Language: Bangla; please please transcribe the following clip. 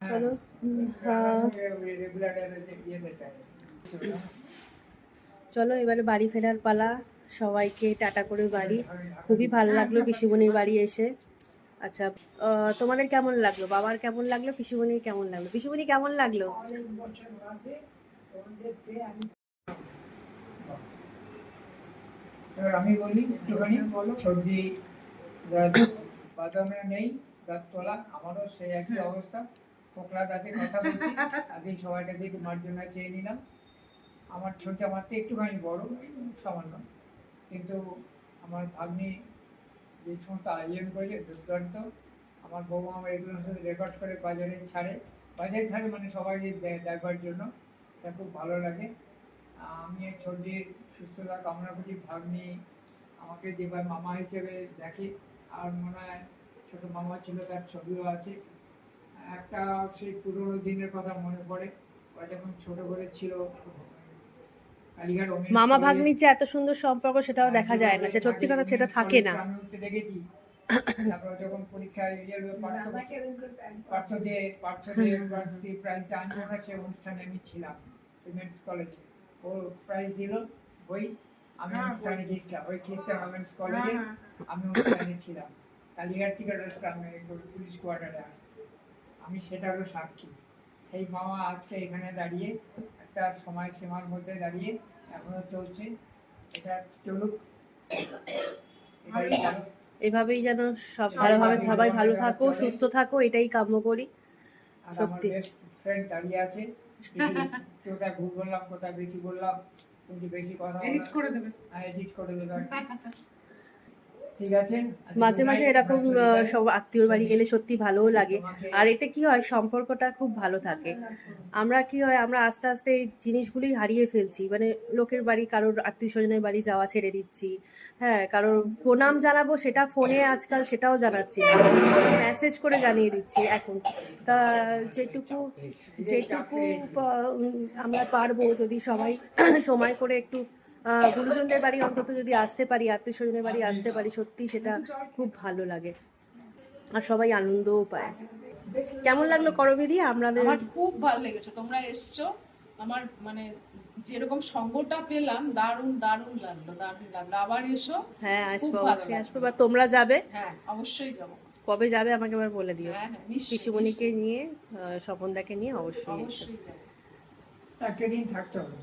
চলো হ্যাঁ চলো এবারে বাড়ি ফেরার পালা। সবাইকে টাটা করে বাড়ি। খুবই ভালো লাগলো পিসিমণির বাড়ি এসে। আচ্ছা, তোমাদের কেমন লাগলো, বাবার কেমন লাগলো, পিসিমণির কেমন লাগলো? পিসিমণি কেমন লাগলো? এবার আমি বলি একটুখানি সবজি বাদামে নেই, গাছ তোলা আমারও সেই একই অবস্থা। পোকলা গাছে কথা বলছি, আগে সবাইকে দিয়ে মার্জনা চেয়ে নিলাম। আমার ছোট মাত্র একটুখানি বড়, সামান্য, কিন্তু আমার ভাগ্নি যে সমস্ত আয়োজন করেছে দুর্দান্ত। আমার বৌমা আমার এগুলো শুধু রেকর্ড করে বাজারে ছাড়ে মানে সবাই দেখবার জন্য। এটা খুব ভালো লাগে। আমি এই ছোটদের সুস্থতা কামনা করি। ভাগ্নি আমাকে যেবার মামা হিসেবে দেখে, আর মনে হয় ছোট মামা ছিল, তার ছবিও আছে। একটা সেই পুরোনো দিনের কথা মনে পড়ে, ওরা যখন ছোট করে ছিল কালীঘাট ওমেন্স মামা কলেজে। ভাগ্নির যে এত সুন্দর সম্পর্ক সেটাও দেখা যায় না, সে সত্যি কথা, সেটা থাকে না। আমি উঠতে দেখেছি। তারপর যখন পরীক্ষায় প্রাইজটা আনবো না, সে অনুষ্ঠানে আমি ছিলাম ওমেন্স কলেজে। ও প্রাইজ দিল, ওই আমি অনুষ্ঠানে গেছিলাম, ওই খ্রিস্টান ওমেন্স কলেজে আমি অনুষ্ঠানে ছিলাম। কালীঘাট থেকে পুলিশ কোয়ার্টারে আসছে, আমি সেটা হলো সাক্ষী। সেই মামা আজকে এখানে দাঁড়িয়ে একটা সময় সীমার মধ্যে দাঁড়িয়ে এখনো চলছে। এটা চলুক, এভাবেই যেন সব ভালোভাবে সবাই ভালো থাকো, সুস্থ থাকো, এটাই কাম্য করি। আর আমার সত্যি বেস্ট ফ্রেন্ড দাঁড়িয়ে আছে। কোথায় ভুল বললাম, কোথায় বেশি বললাম, কিন্তু বেশি কথা এডিট করে দেবে। হ্যাঁ, এডিট করে দেবে। ঠিক আছে। মাঝে মাঝে এরকম সব আত্মীয়র বাড়ি গেলে সত্যি ভালোও লাগে। আর এতে কি হয়, সম্পর্কটা খুব ভালো থাকে। আমরা কি হয়, আমরা আস্তে আস্তে এই জিনিসগুলি হারিয়ে ফেলছি, মানে লোকের বাড়ি, কারোর আত্মীয় স্বজনের বাড়ি যাওয়া ছেড়ে দিচ্ছি। হ্যাঁ, কারোর প্রণাম জানাবো সেটা ফোনে আজকাল সেটাও জানাচ্ছি না, মেসেজ করে জানিয়ে দিচ্ছি এখন। তা যেটুকু যেটুকু আমরা পারবো, যদি সবাই সময় করে একটু গুরুজনদের বাড়ি অন্তত যদি আসতে পারি, আত্মীয় স্বজনের বাড়ি আসতে পারি, সত্যি সেটা খুব ভালো লাগে আর সবাই আনন্দও পায়। কেমন লাগলো করবিদি? আমাদের আমার খুব ভালো লেগেছে, তোমরা এসছো। আমার মানে যেরকম সঙ্গটা পেলাম, দারুণ দারুণ লাগলো, দারুণ লাগলো। আবার এসো। হ্যাঁ, খুব আসবো, ভালো অবশ্যই লাগলো। আসবো। বা তোমরা যাবে? হ্যাঁ, অবশ্যই যাবো। কবে যাবে আমাকে এবার বলে দিও। হ্যাঁ হ্যাঁ, নিশ্চয়ই পিসিমণিকে নিশ্চয়ই নিয়ে, স্বপনদাকে নিয়ে অবশ্যই এসো। অবশ্যই যাবো। একটা দিন থাকতে হবে।